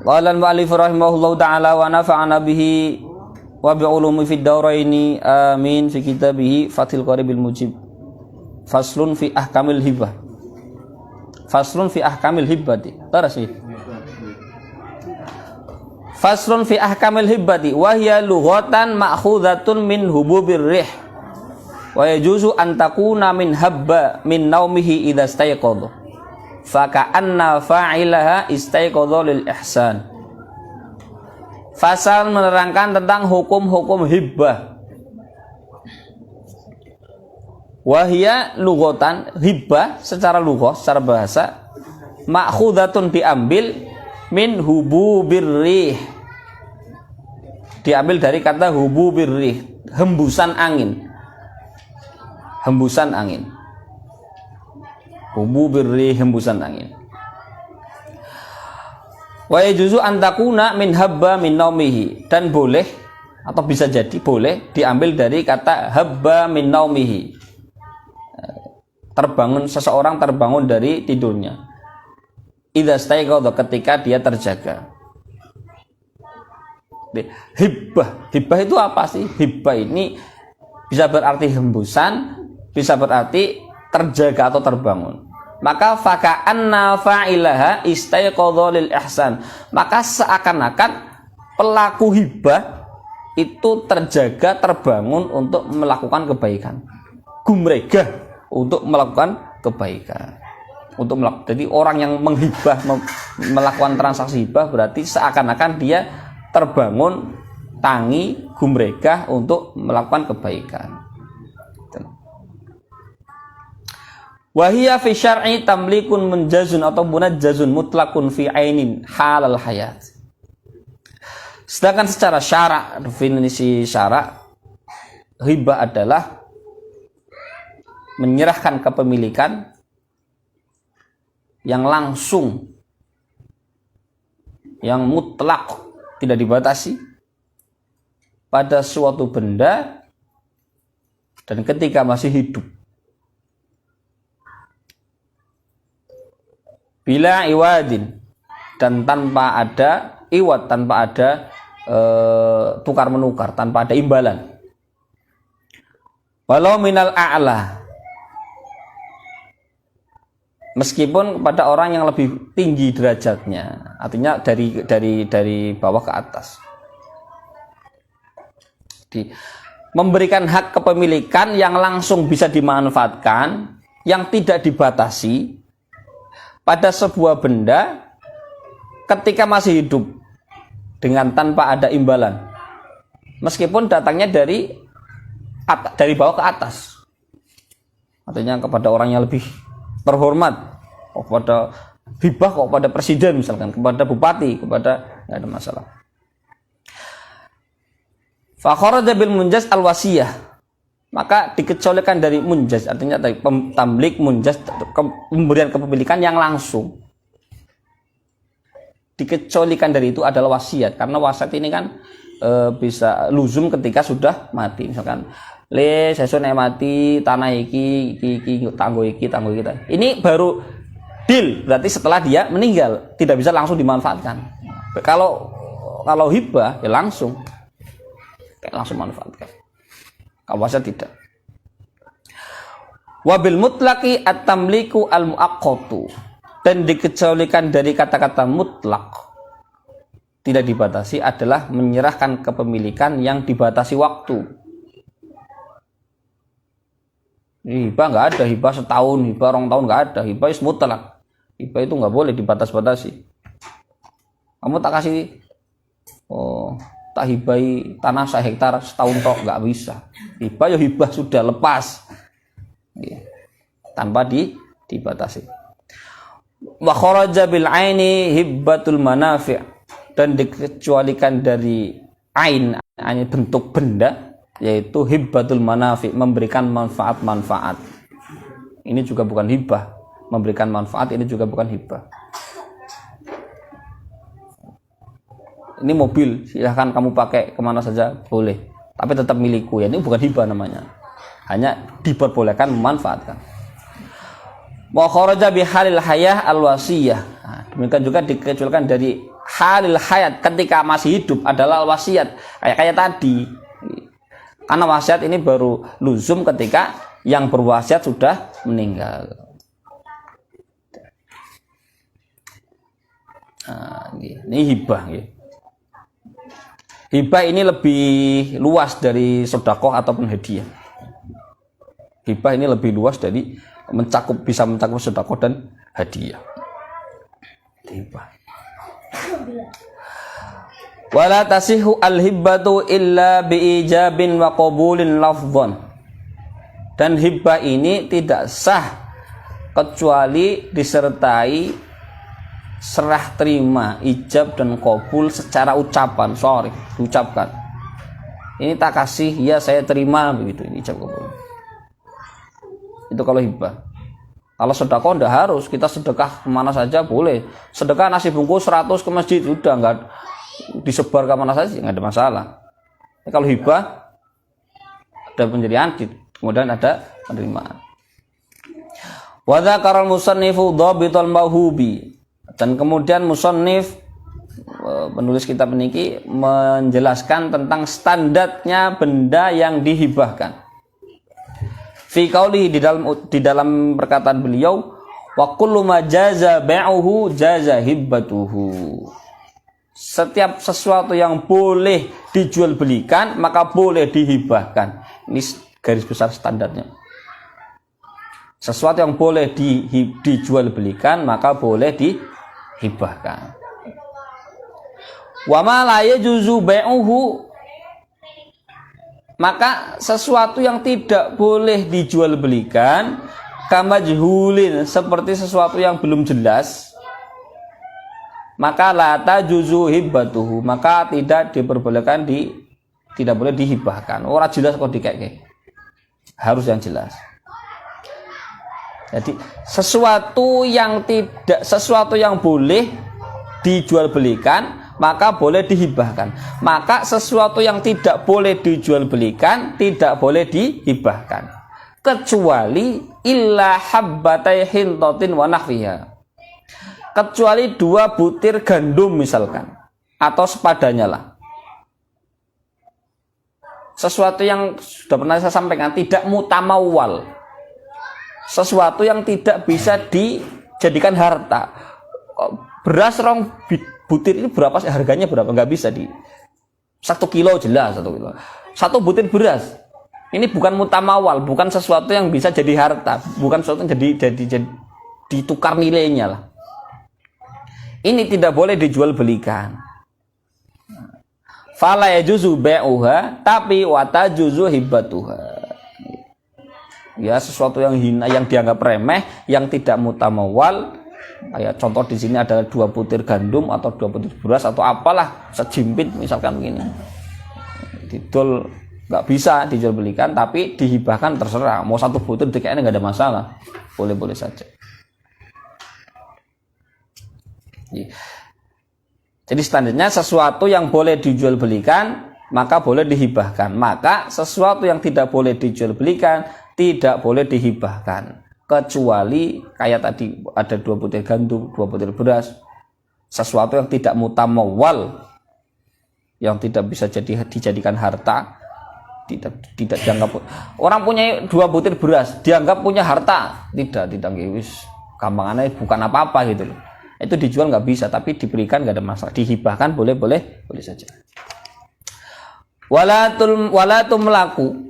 Qala al-mu'allif rahimahullahu ta'ala wa nafa'ana bihi wa bi'ulumi fid dawraini amin fi kitabihi Fathul Qaribil Mujib. Faslun fi ahkamil hibah. Faslun fi ahkamil hibbati. Terus sih. Faslun fi ahkamil hibbati wa hiya lughatan ma'khudhatun min hububir rih. Wa yajuzu an takuna min habba min naumihi idza istayqadha. Fa ka'anna fa'ilaha istayqadha lil ihsan. Fasal menerangkan tentang hukum-hukum hibbah. Wa hiya lughatan, hibbah secara lughah, secara bahasa, ma'khudhatun diambil min hububir rih, diambil dari kata hububir rih, hembusan angin, hembusan angin, hububir rih, hembusan angin. Wa yajuzu an takuna min habba min naumihi, dan boleh atau bisa jadi boleh diambil dari kata habba min naumihi, terbangun, seseorang terbangun dari tidurnya. Idza staiqadha, ketika dia terjaga. Hibbah, hibbah itu apa sih? Hibbah ini bisa berarti hembusan, bisa berarti terjaga atau terbangun. Maka faka'anna fa'ilaha istaiqadha lil ihsan, maka seakan-akan pelaku hibbah itu terjaga, terbangun untuk melakukan kebaikan, gumregah untuk melakukan kebaikan. Jadi orang yang menghibah, melakukan transaksi hibah, berarti seakan-akan dia terbangun, tangi, gumregah untuk melakukan kebaikan. Wahiyya fi syar'i tamlikun munjazun atau munajjazun mutlakun fi ainin halal hayat. Sedangkan secara syara', definisi syara', hibah adalah menyerahkan kepemilikan yang langsung, yang mutlak, tidak dibatasi pada suatu benda dan ketika masih hidup, bila iwadin, dan tanpa ada iwad, tanpa ada tukar menukar, tanpa ada imbalan. Walau minal a'la, meskipun kepada orang yang lebih tinggi derajatnya, artinya dari bawah ke atas. Memberikan hak kepemilikan yang langsung bisa dimanfaatkan, yang tidak dibatasi pada sebuah benda ketika masih hidup dengan tanpa ada imbalan, meskipun datangnya dari bawah ke atas, artinya kepada orang yang lebih terhormat, kepada hibah, kepada presiden misalkan, kepada bupati, kepada, nggak ada masalah. Fa kharaja bil munjaz al wasiyah, maka dikecualikan dari munjaz, artinya dari tamlik munjaz, pemberian kepemilikan yang langsung, dikecualikan dari itu adalah wasiat, karena wasiat ini kan bisa luzum ketika sudah mati, misalkan sesuk nek mati tanah iki tanggo kita. Ini baru deal, berarti setelah dia meninggal tidak bisa langsung dimanfaatkan. Kalau hibah ya langsung manfaatkan. Kawasa tidak. Wabil mutlaqi at-tamliku al-muaqqatu, dan dikecualikan dari kata-kata mutlak, tidak dibatasi, adalah menyerahkan kepemilikan yang dibatasi waktu. Hibah nggak ada, hibah setahun, hibah 2 tahun nggak ada, hibah is mutlak. Hibah itu nggak boleh dibatas-batasi. Kamu tak kasih, tak hibai tanah 1 hektar setahun tok, nggak bisa. Hibah ya hibah, sudah lepas, tanpa dibatasi. Wa kharaja bil aini hibbatul manafi', dan dikecualikan dari ain, bentuk benda, yaitu hibbatul manafi', memberikan manfaat-manfaat. Ini juga bukan hibah, memberikan manfaat ini juga bukan hibah. Ini mobil, silahkan kamu pakai kemana saja, boleh, tapi tetap milikku, ya ini bukan hibah namanya, hanya diperbolehkan memanfaatkan. Wa kharaja bihalil hayah al wasiyah, demikian juga dikecualikan dari halil hayat, ketika masih hidup adalah wasiat, kayak tadi. Karena wasiat ini baru luzum ketika yang berwasiat sudah meninggal. Nah, ini hibah. Hibah ini lebih luas dari sedekah ataupun hadiah. Hibah ini lebih luas dari bisa mencakup sedekah dan hadiah. Hibah. Wala tasihu al-hibbatu illa biijabin wa qabulin lafdhan. Dan hibah ini tidak sah kecuali disertai serah terima, ijab dan qabul secara ucapan, diucapkan. Ini tak kasih, ya saya terima, begitu. Ini ijab qabul. Itu kalau hibah. Kalau sedekah enggak harus, kita sedekah kemana saja boleh. Sedekah nasi bungkus 100 ke masjid, udah enggak disebar ke mana saja, enggak ada masalah. Kalau hibah ada penyediaan, kemudian ada penerimaan. Wa dzakara al-musannifu dhabitul mauhubi. Dan kemudian musannif, penulis kitab niki, menjelaskan tentang standarnya benda yang dihibahkan. Fi qauli, di dalam perkataan beliau, wa kullu ma jaza bai'uhu jaza hibbatuhu. Setiap sesuatu yang boleh dijual belikan maka boleh dihibahkan. Ini garis besar standarnya. Sesuatu yang boleh dijual belikan maka boleh dihibahkan. Wa ma la yajuzu bai'uhu, maka sesuatu yang tidak boleh dijual belikan, kamajhulin, seperti sesuatu yang belum jelas, maka la tajuzu hibbatuhu, maka tidak diperbolehkan, tidak boleh dihibahkan. Orang jelas kok dikek, harus yang jelas. Jadi sesuatu yang boleh dijual belikan maka boleh dihibahkan. Maka sesuatu yang tidak boleh dijual belikan tidak boleh dihibahkan, kecuali illa habbatai hintatin wa nahwiha, kecuali 2 butir gandum misalkan, atau sepadanya lah. Sesuatu yang sudah pernah saya sampaikan, tidak mutamawwal, sesuatu yang tidak bisa dijadikan harta. Beras butir ini berapa sih harganya, berapa? Nggak bisa 1 kilo jelas 1 kilo. 1 butir beras ini bukan mutamawal, bukan sesuatu yang bisa jadi harta, bukan sesuatu yang jadi ditukar nilainya lah. Ini tidak boleh dijual belikan. Fala yajuzu bai'uha, tapi wa tajuzu hibbatuha. Ya, sesuatu yang hina, yang dianggap remeh, yang tidak mutamawal. Kayak contoh di sini ada 2 butir gandum atau 2 butir beras atau apalah, sejimpit misalkan begini. Didol nggak bisa dijual belikan, tapi dihibahkan terserah. Mau 1 butir dikayaknya nggak ada masalah, boleh-boleh saja. Jadi standarnya sesuatu yang boleh dijual belikan maka boleh dihibahkan. Maka sesuatu yang tidak boleh dijual belikan tidak boleh dihibahkan, kecuali kayak tadi ada 2 butir gandum, 2 butir beras, sesuatu yang tidak mutamawwal, yang tidak bisa dijadikan harta, tidak dianggap. Orang punya 2 butir beras dianggap punya harta, tidak wis gampangannya bukan apa-apa gitu loh. Itu dijual nggak bisa, tapi diberikan nggak ada masalah, dihibahkan boleh saja. Walatum laku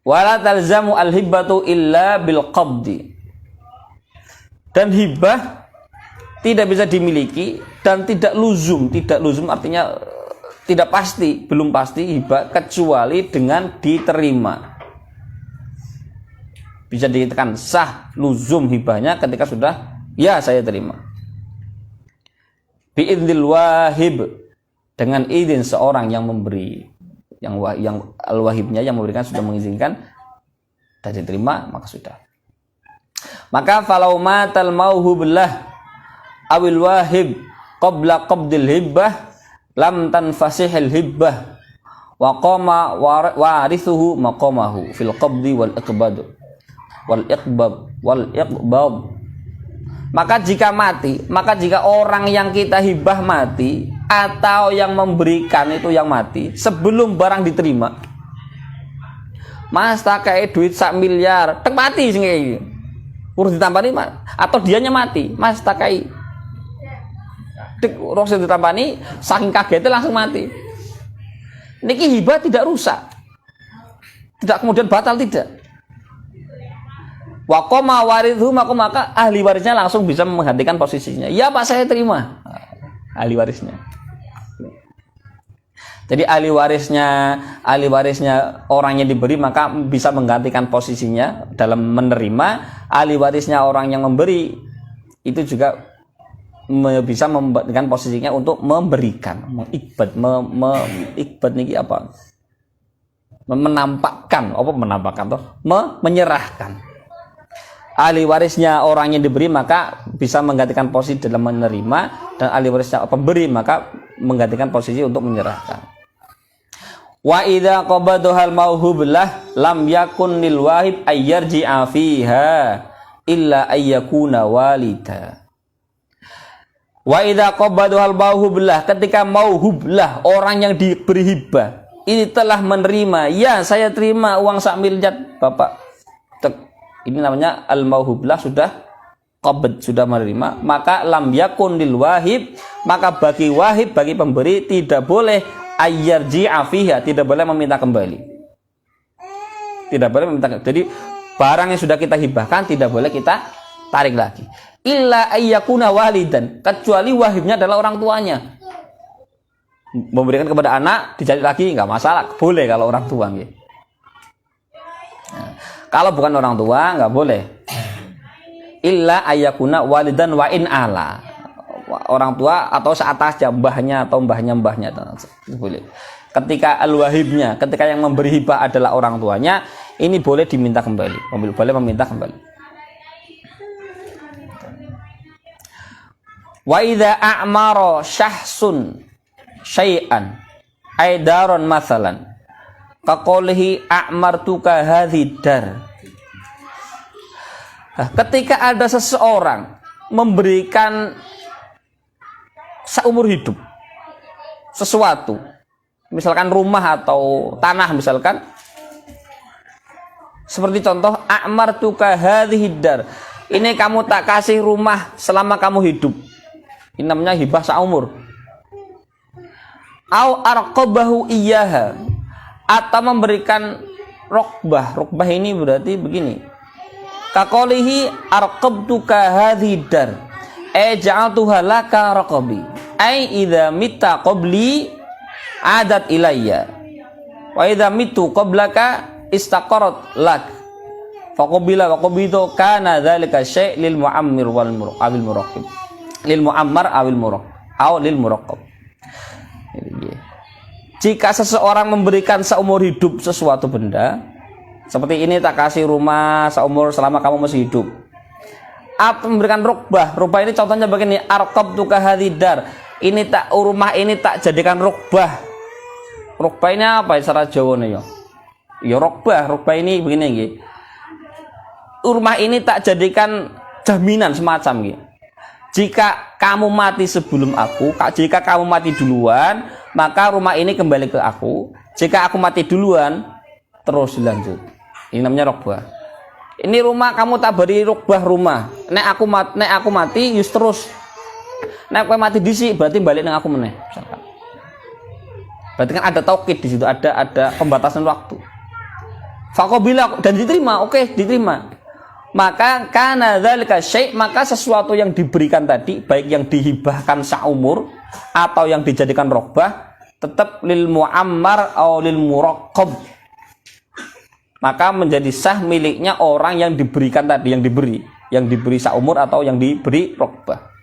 wala talzamu al-hibbatu illa bil qabdi. Dan hibah tidak bisa dimiliki dan tidak luzum artinya tidak pasti, belum pasti hibah kecuali dengan diterima. Bisa dikatakan sah luzum hibahnya ketika sudah ya saya terima. Bi'idznil wahib, dengan izin seorang yang memberi, yang al-wahibnya yang memberikan sudah mengizinkan dan diterima, maka sudah. Maka falau matal mauhublah awil wahib qabla qabdil hibbah lam tanfasihil hibbah wa qama warithuhu maqamahu fil qabdi wal iqbad Maka jika orang yang kita hibah mati atau yang memberikan itu yang mati sebelum barang diterima, Mas tak kayak duit 1 miliar, tek mati sing iki. Urus ditampani atau dianya mati, Mas tak kayak tek urus ditampani saking kagetnya langsung mati. Niki hibah tidak rusak. Tidak kemudian batal, tidak. Waqoma warithu, maka ahli warisnya langsung bisa menggantikan posisinya. Ya Pak, saya terima. Ahli warisnya. Jadi ahli warisnya orang yang diberi maka bisa menggantikan posisinya dalam menerima. Ahli warisnya orang yang memberi itu juga bisa menggantikan posisinya untuk memberikan, mengikbat niki apa? Menampakkan toh? Menyerahkan. Ahli warisnya orang yang diberi maka bisa menggantikan posisi dalam menerima, dan ahli warisnya pemberi maka menggantikan posisi untuk menyerahkan. Wa idza qabadaha al-mauhub lah lam yakun lil wahib ayyarji'a fiha illa ayyakuna walida. Wa idza qabadaha al-mauhub lah, ketika mauhub lah orang yang diberi hibah ini telah menerima, ya saya terima uang 1 miliar Bapak. Ini namanya al-mauhublah, sudah qabd, sudah menerima. Maka lam yakun lil wahib, maka bagi wahib, bagi pemberi tidak boleh ayyarji'a fiha, tidak boleh meminta kembali. Tidak boleh meminta. Jadi barang yang sudah kita hibahkan tidak boleh kita tarik lagi. Illa ayyakuna walidan, kecuali wahibnya adalah orang tuanya. Memberikan kepada anak dicari lagi nggak masalah, boleh kalau orang tua gitu. Kalau bukan orang tua nggak boleh. Illa ayyakuna walidan wa in ala, orang tua atau seatasnya, mbahnya atau mbahnya boleh. Ketika al-wahibnya, ketika yang memberi hibah adalah orang tuanya, ini boleh diminta kembali, boleh meminta kembali. Wa idza a'mara syahsun syai'an aidaron masalan kaqolihi a'martuka hadzidar. Ketika ada seseorang memberikan seumur hidup sesuatu, misalkan rumah atau tanah, misalkan seperti contoh a'martuka hadzidar, ini kamu tak kasih rumah selama kamu hidup, ini namanya hibah seumur. Au arqabahu iyyaha, atau memberikan rokbah ini berarti begini, kaqolihi arqabtuka hadzidar ja'altuha laka raqabi, ai idza mitta qabli adat ilayya wa idza mitu qablaka istaqarat lak faqabila wa qabidu kana dzalika syai' lil muammir wal awil muraqib, lil muammar awil muraqib aw lil muraqab. Jika seseorang memberikan seumur hidup sesuatu benda, seperti ini tak kasih rumah seumur selama kamu masih hidup, atau memberikan rukbah ini contohnya begini, arqabtuka hadzidar, ini tak rumah ini tak jadikan rukbah ini apa secara Jawa nih ya rukbah ini begini gitu. Rumah ini tak jadikan jaminan semacam gitu. Jika kamu mati sebelum aku, jika kamu mati duluan, maka rumah ini kembali ke aku. Jika aku mati duluan, terus dilanjut. Ini namanya rukbah. Ini rumah kamu tak beri rukbah rumah. Nek aku mati, yus terus. Nek aku mati disi, berarti balik nang aku meneh. Misalkan. Berarti kan ada taukid di situ, ada pembatasan waktu. Faqabila, dan diterima, oke, diterima. Maka kana dzalika syai', maka sesuatu yang diberikan tadi, baik yang dihibahkan seumur atau yang dijadikan rukbah, tetap lil muammar atau lil muraqab, maka menjadi sah miliknya orang yang diberikan tadi, yang diberi seumur atau yang diberi rukbah.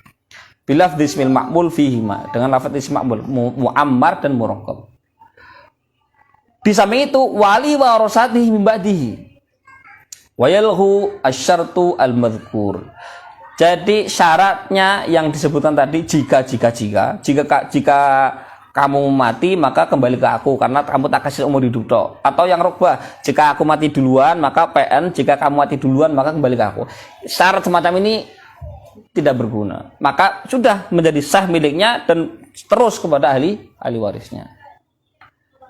Bilaf dismil ma'mul fihima, dengan lafaz ism ma'mul muammar dan muraqab. Di samping itu wali warasatihi min ba'dihi wayalhu asyartu al-madhkur. Jadi syaratnya yang disebutkan tadi, jika kamu mati maka kembali ke aku karena kamu tak kasih umur hidup toh. Atau yang rukbah, jika aku mati duluan maka PN, jika kamu mati duluan maka kembali ke aku. Syarat semacam ini tidak berguna, maka sudah menjadi sah miliknya dan terus kepada ahli warisnya.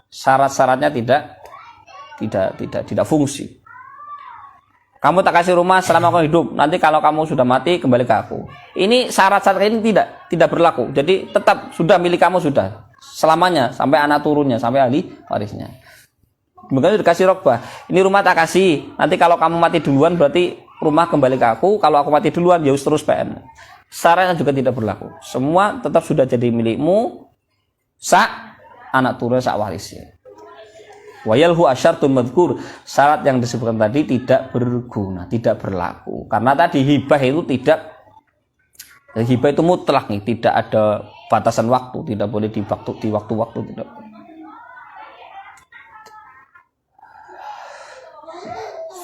Syarat-syaratnya tidak fungsi. Kamu tak kasih rumah selama kamu hidup, nanti kalau kamu sudah mati kembali ke aku. Ini syarat-syarat ini tidak berlaku. Jadi tetap sudah milik kamu sudah selamanya sampai anak turunnya, sampai ahli warisnya. Mungkin dikasih rokbah. Ini rumah tak kasih. Nanti kalau kamu mati duluan berarti rumah kembali ke aku. Kalau aku mati duluan ya terus PN. Syaratnya juga tidak berlaku. Semua tetap sudah jadi milikmu. Anak turun sak warisnya. Wayalhu asyartul madhkur. Syarat yang disebutkan tadi tidak berguna, tidak berlaku. Karena tadi hibah itu tidak. Hibah itu mutlak nih, tidak ada batasan waktu, tidak boleh di waktu-waktu tidak.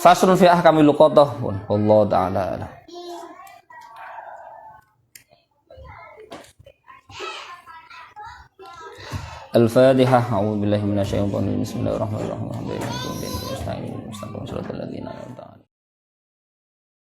Faslun fi ahkamil luqadah. Wallahu ta'ala a'lam. Al-Fatihah. A'udzu billahi minasyaitonir rajim. Bismillahirrahmanirrahim. Alhamdulillahirabbil alamin.